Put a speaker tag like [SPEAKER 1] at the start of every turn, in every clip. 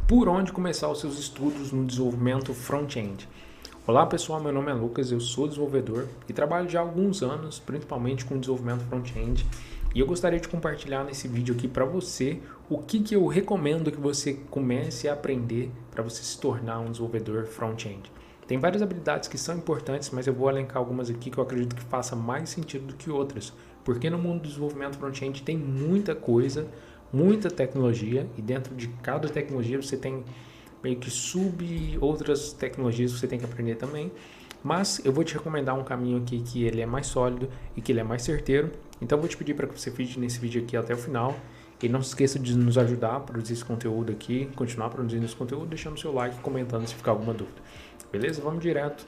[SPEAKER 1] Por onde começar os seus estudos no desenvolvimento front-end? Olá pessoal, meu nome é Lucas, eu sou desenvolvedor e trabalho já há alguns anos, principalmente com desenvolvimento front-end, e eu gostaria de compartilhar nesse vídeo aqui para você o que eu recomendo que você comece a aprender para você se tornar um desenvolvedor front-end. Tem várias habilidades que são importantes, mas eu vou elencar algumas aqui que eu acredito que faça mais sentido do que outras, porque no mundo do desenvolvimento front-end tem muita coisa, muita tecnologia, e dentro de cada tecnologia você tem meio que outras tecnologias que você tem que aprender também, mas eu vou te recomendar um caminho aqui que ele é mais sólido e que ele é mais certeiro. Então eu vou te pedir para que você fique nesse vídeo aqui até o final e não se esqueça de nos ajudar a produzir esse conteúdo aqui, continuar produzindo esse conteúdo, deixando seu like e comentando se ficar alguma dúvida. Beleza? Vamos direto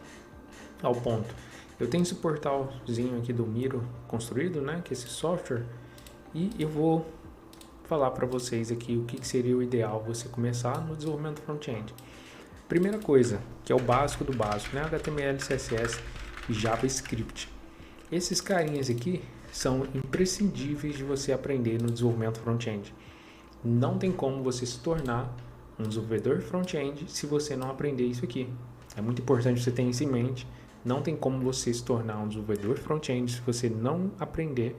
[SPEAKER 1] ao ponto. Eu tenho esse portalzinho aqui do Miro construído, né, que é esse software, e eu vou falar para vocês aqui o que seria o ideal você começar no desenvolvimento front-end. Primeira coisa, que é o básico do básico, né? HTML, CSS e JavaScript. Esses carinhas aqui são imprescindíveis de você aprender no desenvolvimento front-end. Não tem como você se tornar um desenvolvedor front-end se você não aprender isso aqui. É muito importante você ter isso em mente. Não tem como você se tornar um desenvolvedor front-end se você não aprender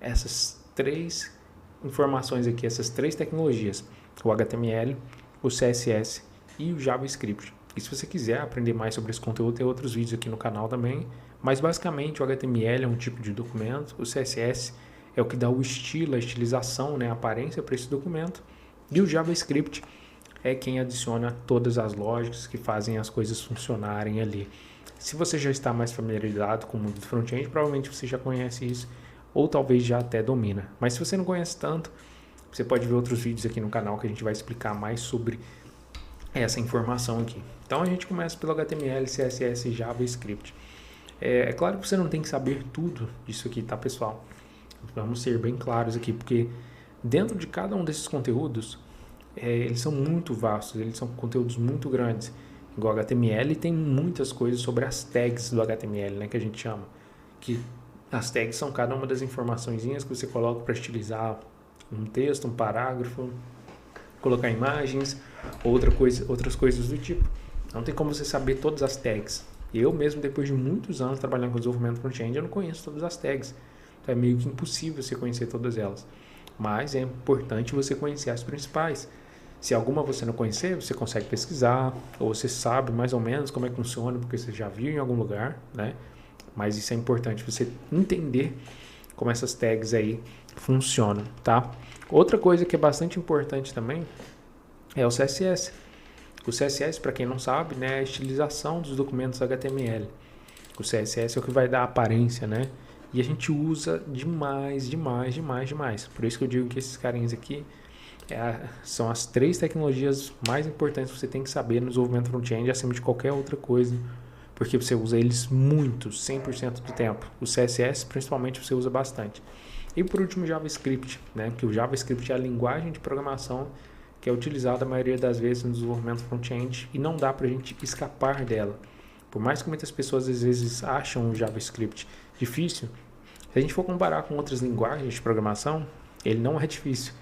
[SPEAKER 1] essas três informações aqui, essas três tecnologias, o HTML, o CSS e o JavaScript. E se você quiser aprender mais sobre esse conteúdo, tem outros vídeos aqui no canal também, mas basicamente o HTML é um tipo de documento, o CSS é o que dá o estilo, a estilização, né, a aparência para esse documento, e o JavaScript é quem adiciona todas as lógicas que fazem as coisas funcionarem ali. Se você já está mais familiarizado com o mundo do front-end, provavelmente você já conhece isso, ou talvez já até domina. Mas se você não conhece tanto, você pode ver outros vídeos aqui no canal que a gente vai explicar mais sobre essa informação aqui. Então a gente começa pelo HTML, CSS e JavaScript. É claro que você não tem que saber tudo disso aqui, tá pessoal? Vamos ser bem claros aqui, porque dentro de cada um desses conteúdos, eles são muito vastos, eles são conteúdos muito grandes. Igual HTML tem muitas coisas sobre as tags do HTML, né, que a gente chama, que as tags são cada uma das informaçõezinhas que você coloca para estilizar um texto, um parágrafo, colocar imagens, outras coisas do tipo. Não tem como você saber todas as tags. Eu mesmo, depois de muitos anos trabalhando com desenvolvimento front-end, eu não conheço todas as tags. Então é meio que impossível você conhecer todas elas. Mas é importante você conhecer as principais. Se alguma você não conhecer, você consegue pesquisar, ou você sabe mais ou menos como é que funciona, porque você já viu em algum lugar, né? Mas isso é importante, você entender como essas tags aí funcionam, tá? Outra coisa que é bastante importante também é o CSS. O CSS, para quem não sabe, né, é a estilização dos documentos HTML. O CSS é o que vai dar a aparência, né? E a gente usa demais. Por isso que eu digo que esses carinhos aqui são as três tecnologias mais importantes que você tem que saber no desenvolvimento front-end acima de qualquer outra coisa, porque você usa eles muito, 100% do tempo. O CSS, principalmente, você usa bastante. E por último, o JavaScript, né? Que o JavaScript é a linguagem de programação que é utilizada a maioria das vezes no desenvolvimento front-end e não dá para a gente escapar dela. Por mais que muitas pessoas às vezes acham o JavaScript difícil, se a gente for comparar com outras linguagens de programação, ele não é difícil.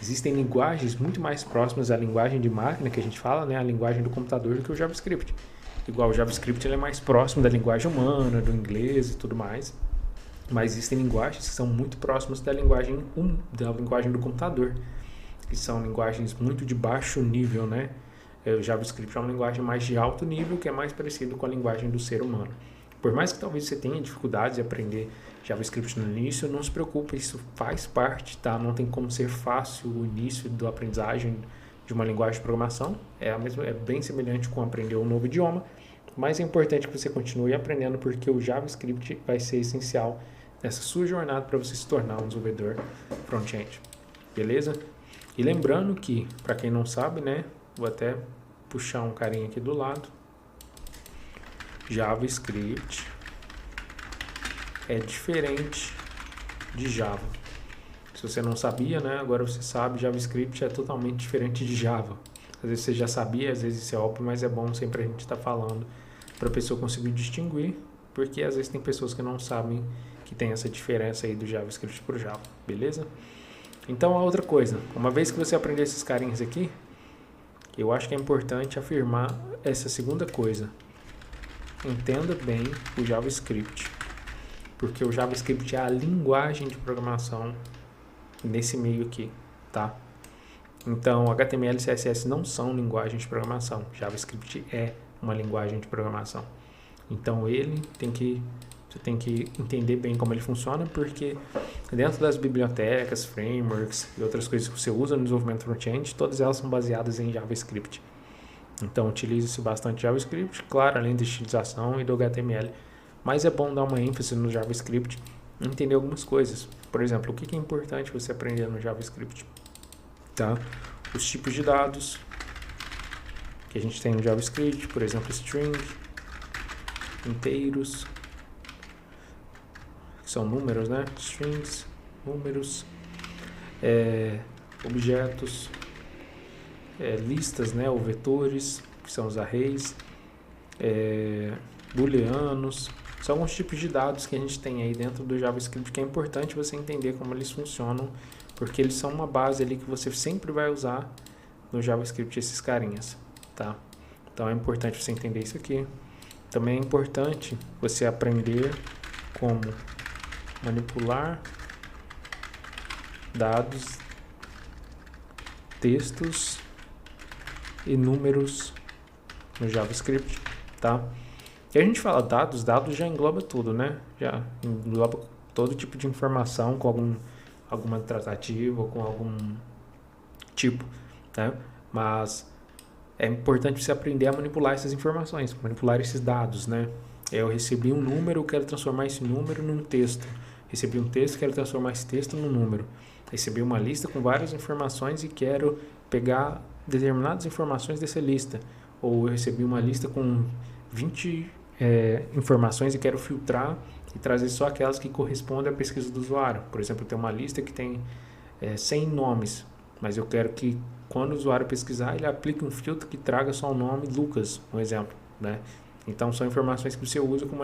[SPEAKER 1] Existem linguagens muito mais próximas à linguagem de máquina que a gente fala, né? A linguagem do computador, do que o JavaScript. Igual o JavaScript ele é mais próximo da linguagem humana, do inglês e tudo mais. Mas existem linguagens que são muito próximas da linguagem do computador, que são linguagens muito de baixo nível, né? O JavaScript é uma linguagem mais de alto nível, que é mais parecido com a linguagem do ser humano. Por mais que talvez você tenha dificuldades de aprender JavaScript no início, não se preocupe, isso faz parte, tá? Não tem como ser fácil o início da aprendizagem de uma linguagem de programação. É bem semelhante com aprender um novo idioma, mas é importante que você continue aprendendo, porque o JavaScript vai ser essencial nessa sua jornada para você se tornar um desenvolvedor front-end. Beleza? E lembrando que, para quem não sabe, né, vou até puxar um carinha aqui do lado. JavaScript é diferente de Java. Se você não sabia, né, agora você sabe, JavaScript é totalmente diferente de Java. Às vezes você já sabia, às vezes isso é óbvio, mas é bom sempre a gente estar falando para a pessoa conseguir distinguir, porque às vezes tem pessoas que não sabem que tem essa diferença aí do JavaScript para o Java, beleza? Então, a outra coisa, uma vez que você aprender esses carinhas aqui, eu acho que é importante afirmar essa segunda coisa. Entenda bem o JavaScript, porque o JavaScript é a linguagem de programação nesse meio aqui, tá? Então, HTML e CSS não são linguagens de programação. JavaScript é uma linguagem de programação. Então, você tem que entender bem como ele funciona, porque dentro das bibliotecas, frameworks e outras coisas que você usa no desenvolvimento front-end, todas elas são baseadas em JavaScript. Então, utilize-se bastante JavaScript, claro, além da estilização e do HTML. Mas é bom dar uma ênfase no JavaScript e entender algumas coisas. Por exemplo, o que é importante você aprender no JavaScript? Tá? Os tipos de dados que a gente tem no JavaScript, por exemplo, string, inteiros, que são números, né? Strings, números, objetos, listas, né? Ou vetores, que são os arrays, booleanos. São alguns tipos de dados que a gente tem aí dentro do JavaScript que é importante você entender como eles funcionam, porque eles são uma base ali que você sempre vai usar no JavaScript, esses carinhas, tá? Então é importante você entender isso aqui. Também é importante você aprender como manipular dados, textos e números no JavaScript, tá? E a gente fala dados já engloba tudo, né? Já engloba todo tipo de informação com alguma tratativa ou com algum tipo, né? Mas é importante você aprender a manipular essas informações, manipular esses dados, né? Eu recebi um número, eu quero transformar esse número num texto. Recebi um texto, quero transformar esse texto num número. Recebi uma lista com várias informações e quero pegar determinadas informações dessa lista. Ou eu recebi uma lista com 20 informações e quero filtrar e trazer só aquelas que correspondem à pesquisa do usuário. Por exemplo, eu tenho uma lista que tem 100 nomes, mas eu quero que quando o usuário pesquisar, ele aplique um filtro que traga só o nome Lucas, um exemplo, né? Então, são informações que você usa com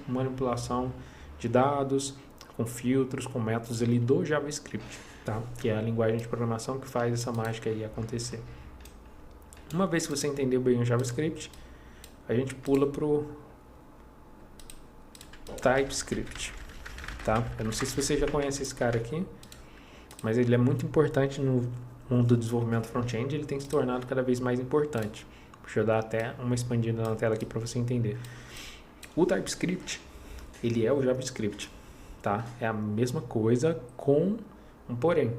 [SPEAKER 1] manipulação de dados, com filtros, com métodos ali do JavaScript, tá? Que é a linguagem de programação que faz essa mágica aí acontecer. Uma vez que você entendeu bem o JavaScript, a gente pula pro TypeScript, tá? Eu não sei se você já conhece esse cara aqui, mas ele é muito importante no mundo do desenvolvimento front-end, ele tem se tornado cada vez mais importante. Deixa eu dar até uma expandida na tela aqui para você entender. O TypeScript, ele é o JavaScript, tá? É a mesma coisa com um porém.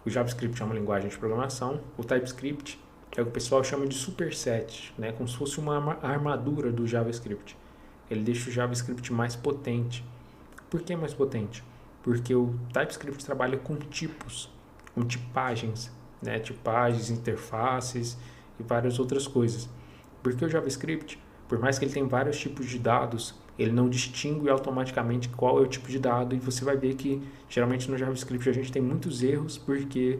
[SPEAKER 1] O JavaScript é uma linguagem de programação, o TypeScript é o que o pessoal chama de superset, né? Como se fosse uma armadura do JavaScript. Ele deixa o JavaScript mais potente. Por que mais potente? Porque o TypeScript trabalha com tipos, com tipagens, né? Tipagens, interfaces e várias outras coisas. Porque o JavaScript, por mais que ele tenha vários tipos de dados, ele não distingue automaticamente qual é o tipo de dado, e você vai ver que geralmente no JavaScript a gente tem muitos erros porque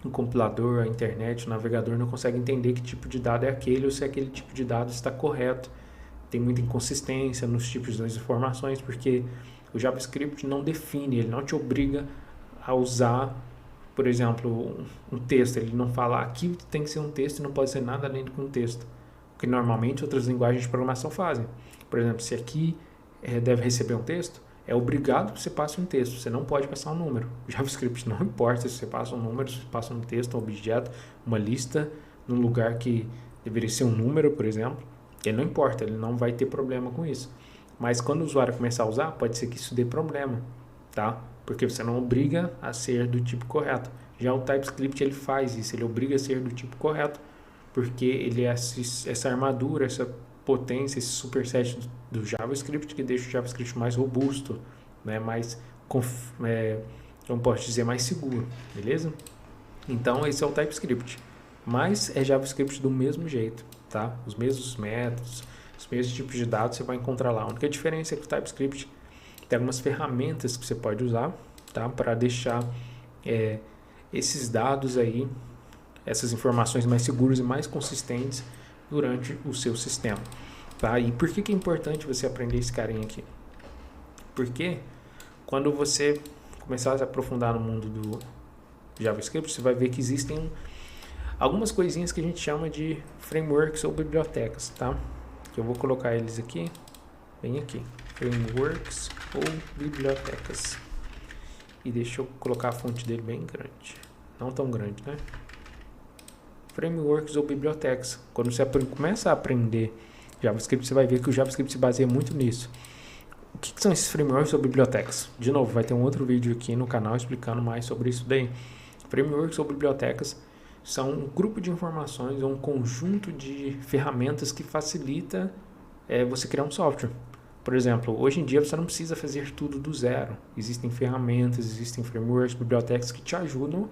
[SPEAKER 1] o compilador, a internet, o navegador não consegue entender que tipo de dado é aquele ou se aquele tipo de dado está correto. Tem muita inconsistência nos tipos das informações, porque o JavaScript não define, ele não te obriga a usar, por exemplo, um texto. Ele não fala aqui tem que ser um texto e não pode ser nada além de um texto, o que normalmente outras linguagens de programação fazem. Por exemplo, se aqui deve receber um texto, é obrigado que você passe um texto, você não pode passar um número. O JavaScript não importa se você passa um número, se você passa um texto, um objeto, uma lista, num lugar que deveria ser um número, por exemplo, ele não importa, ele não vai ter problema com isso. Mas quando o usuário começar a usar, pode ser que isso dê problema, tá? Porque você não obriga a ser do tipo correto. Já o TypeScript, ele faz isso, ele obriga a ser do tipo correto, porque ele é essa armadura, essa potência, esse superset do JavaScript que deixa o JavaScript mais robusto, né? Mais, como posso dizer, mais seguro, beleza? Então, esse é o TypeScript. Mas é JavaScript do mesmo jeito, tá? Os mesmos métodos, os mesmos tipos de dados você vai encontrar lá. A única diferença é que o TypeScript tem algumas ferramentas que você pode usar, tá? Para deixar esses dados aí, essas informações mais seguras e mais consistentes durante o seu sistema, tá? E por que é importante você aprender esse carinha aqui? Porque quando você começar a se aprofundar no mundo do JavaScript, você vai ver que existem algumas coisinhas que a gente chama de frameworks ou bibliotecas, tá? Que eu vou colocar eles aqui, bem aqui, frameworks ou bibliotecas. E deixa eu colocar a fonte dele bem grande, não tão grande, né? Frameworks ou bibliotecas. Quando você começa a aprender JavaScript, você vai ver que o JavaScript se baseia muito nisso. O que são esses frameworks ou bibliotecas? De novo, vai ter um outro vídeo aqui no canal explicando mais sobre isso daí. Frameworks ou bibliotecas são um grupo de informações ou um conjunto de ferramentas que facilita você criar um software. Por exemplo, hoje em dia você não precisa fazer tudo do zero. Existem ferramentas, existem frameworks, bibliotecas que te ajudam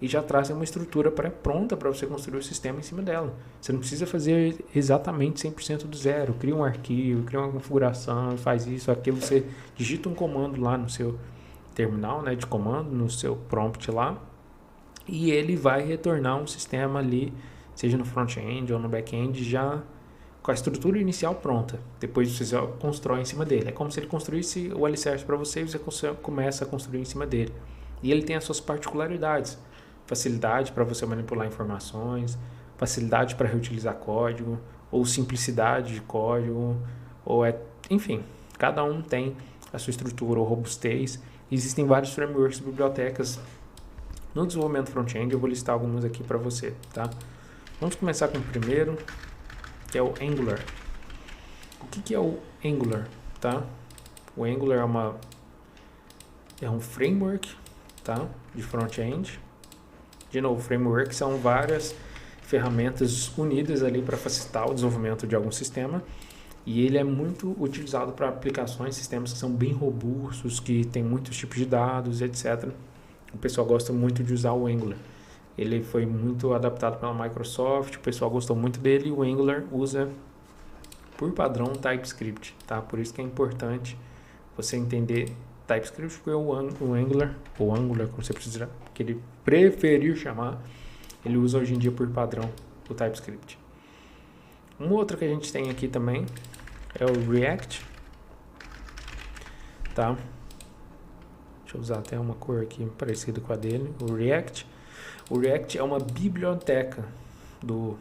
[SPEAKER 1] e já trazem uma estrutura pré-pronta para você construir o sistema em cima dela. Você não precisa fazer exatamente 100% do zero. Cria um arquivo, cria uma configuração, faz isso, aquilo. Você digita um comando lá no seu terminal, né, de comando, no seu prompt lá, e ele vai retornar um sistema ali, seja no front-end ou no back-end, já com a estrutura inicial pronta. Depois você só constrói em cima dele. É como se ele construísse o alicerce para você e você começa a construir em cima dele. E ele tem as suas particularidades. Facilidade para você manipular informações, facilidade para reutilizar código, ou simplicidade de código, enfim, cada um tem a sua estrutura ou robustez. Existem vários frameworks e bibliotecas no desenvolvimento front-end, eu vou listar alguns aqui para você, tá? Vamos começar com o primeiro, que é o Angular. O que é o Angular, tá? O Angular é um framework, tá? De front-end. De novo, framework são várias ferramentas unidas ali para facilitar o desenvolvimento de algum sistema, e ele é muito utilizado para aplicações, sistemas que são bem robustos, que tem muitos tipos de dados, etc. O pessoal gosta muito de usar o Angular. Ele foi muito adaptado pela Microsoft, o pessoal gostou muito dele, e o Angular usa por padrão TypeScript, tá? Por isso que é importante você entender TypeScript, porque o Angular, ou Angular, como você preferir chamar, ele usa hoje em dia por padrão o TypeScript. Um outro que a gente tem aqui também é o React, tá? Deixa eu usar até uma cor aqui parecida com a dele. O React é uma biblioteca do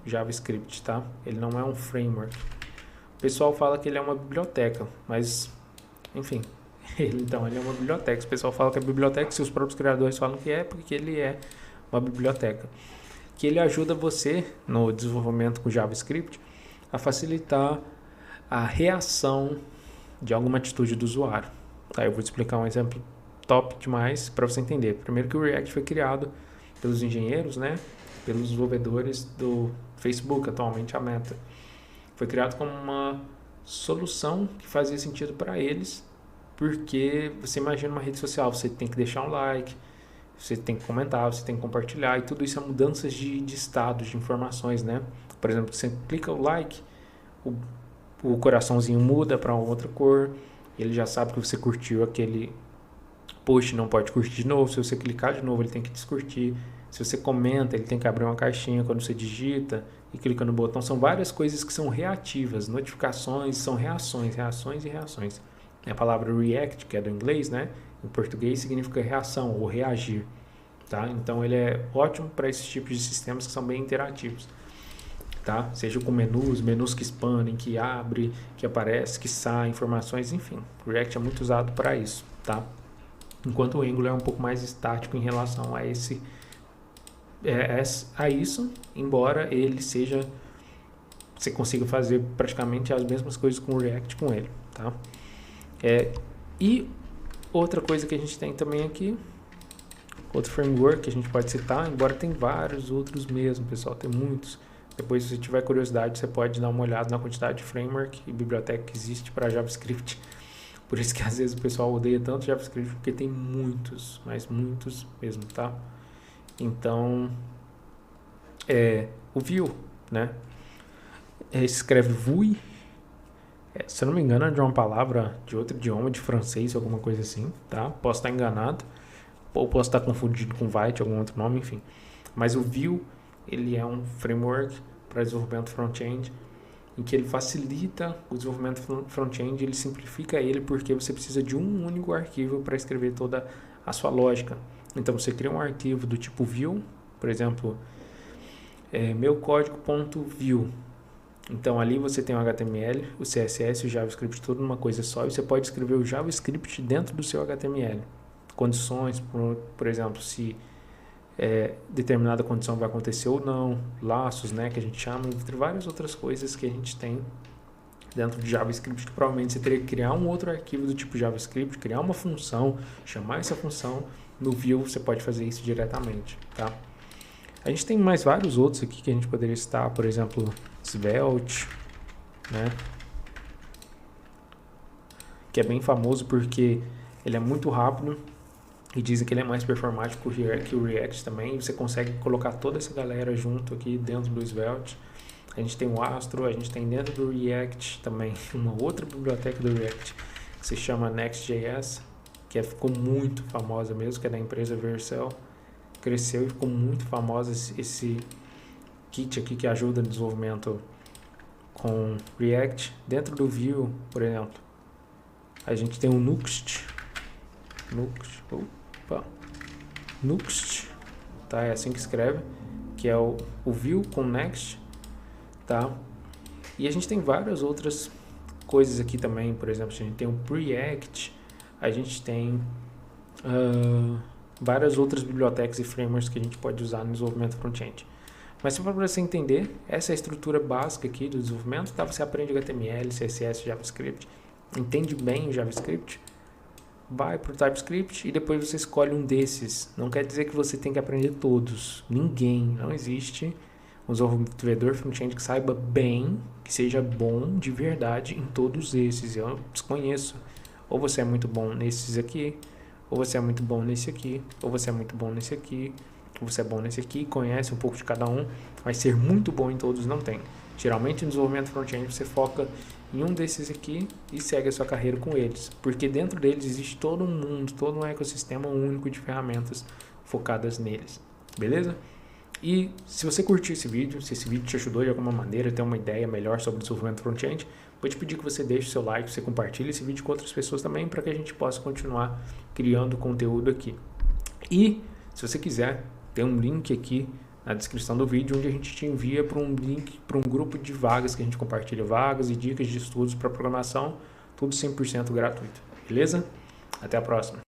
[SPEAKER 1] JavaScript, tá? Ele não é um framework. O pessoal fala que ele é uma biblioteca, mas, enfim, ele é uma biblioteca. O pessoal fala que é biblioteca, se os próprios criadores falam que é, porque ele é uma biblioteca. Que ele ajuda você, no desenvolvimento com JavaScript, a facilitar a reação de alguma atitude do usuário. Tá, eu vou te explicar um exemplo top demais para você entender. Primeiro que o React foi criado pelos engenheiros, né? Pelos desenvolvedores do Facebook, atualmente a Meta. Foi criado como uma solução que fazia sentido para eles, porque você imagina uma rede social, você tem que deixar um like, você tem que comentar, você tem que compartilhar, e tudo isso é mudanças de estados, de informações, né? Por exemplo, você clica o like, o coraçãozinho muda para outra cor, ele já sabe que você curtiu aquele post, não pode curtir de novo. Se você clicar de novo, ele tem que descurtir. Se você comenta, ele tem que abrir uma caixinha quando você digita e clica no botão. São várias coisas que são reativas. Notificações são reações e reações. A palavra react, que é do inglês, né? Em português significa reação ou reagir, tá? Então ele é ótimo para esses tipos de sistemas que são bem interativos, tá? Seja com menus que expandem, que abre, que aparece, que sai, informações, enfim. O React é muito usado para isso, tá? Enquanto o Angular é um pouco mais estático em relação a isso, embora ele seja, você consiga fazer praticamente as mesmas coisas com o React com ele, tá? E outra coisa que a gente tem também aqui, outro framework que a gente pode citar, embora tem vários outros mesmo, pessoal, tem muitos. Depois, se você tiver curiosidade, você pode dar uma olhada na quantidade de framework e biblioteca que existe para JavaScript. Por isso que às vezes o pessoal odeia tanto JavaScript, porque tem muitos, mas muitos mesmo, tá? Então, o Vue, né? Escreve Vue, se eu não me engano é de uma palavra de outro idioma, de francês, alguma coisa assim, tá? Posso estar enganado, ou posso estar confundido com Vite, algum outro nome, enfim. Mas o Vue, ele é um framework para desenvolvimento front-end, em que ele facilita o desenvolvimento front-end, ele simplifica ele, porque você precisa de um único arquivo para escrever toda a sua lógica. Então você cria um arquivo do tipo Vue, por exemplo, meucódigo.view. Então ali você tem o HTML, o CSS e o JavaScript tudo numa coisa só, e você pode escrever o JavaScript dentro do seu HTML. Condições, por exemplo, se determinada condição vai acontecer ou não, laços, né, que a gente chama, entre várias outras coisas que a gente tem dentro de JavaScript, que provavelmente você teria que criar um outro arquivo do tipo JavaScript, criar uma função, chamar essa função. No Vue você pode fazer isso diretamente, tá? A gente tem mais vários outros aqui que a gente poderia citar, por exemplo, Svelte, né? Que é bem famoso porque ele é muito rápido e dizem que ele é mais performático que o React também. E você consegue colocar toda essa galera junto aqui dentro do Svelte. A gente tem o Astro, a gente tem dentro do React também uma outra biblioteca do React que se chama Next.js, que ficou muito famosa mesmo, que é da empresa Vercel. Cresceu e ficou muito famosa esse kit aqui que ajuda no desenvolvimento com React. Dentro do Vue, por exemplo, a gente tem o Nuxt, tá? É assim que escreve, que é o Vue com Next, tá? E a gente tem várias outras coisas aqui também, por exemplo, a gente tem o Preact, a gente tem várias outras bibliotecas e frameworks que a gente pode usar no desenvolvimento front-end. Mas para você entender, essa é a estrutura básica aqui do desenvolvimento, tá? Você aprende HTML, CSS, JavaScript, entende bem o JavaScript, vai para o TypeScript e depois você escolhe um desses. Não quer dizer que você tem que aprender todos. Não existe um desenvolvedor front-end que saiba bem, que seja bom de verdade em todos esses. Eu desconheço. Ou você é muito bom nesses aqui, ou você é muito bom nesse aqui, ou você é muito bom nesse aqui, ou você é bom nesse aqui, conhece um pouco de cada um, mas ser muito bom em todos não tem. Geralmente no desenvolvimento front-end você foca em um desses aqui e segue a sua carreira com eles, porque dentro deles existe todo um mundo, todo um ecossistema único de ferramentas focadas neles, beleza? E se você curtiu esse vídeo, se esse vídeo te ajudou de alguma maneira a ter uma ideia melhor sobre desenvolvimento front-end, vou te pedir que você deixe o seu like, você compartilhe esse vídeo com outras pessoas também, para que a gente possa continuar criando conteúdo aqui. E se você quiser, tem um link aqui na descrição do vídeo, onde a gente te envia para um link, para um grupo de vagas, que a gente compartilha vagas e dicas de estudos para programação, tudo 100% gratuito, beleza? Até a próxima!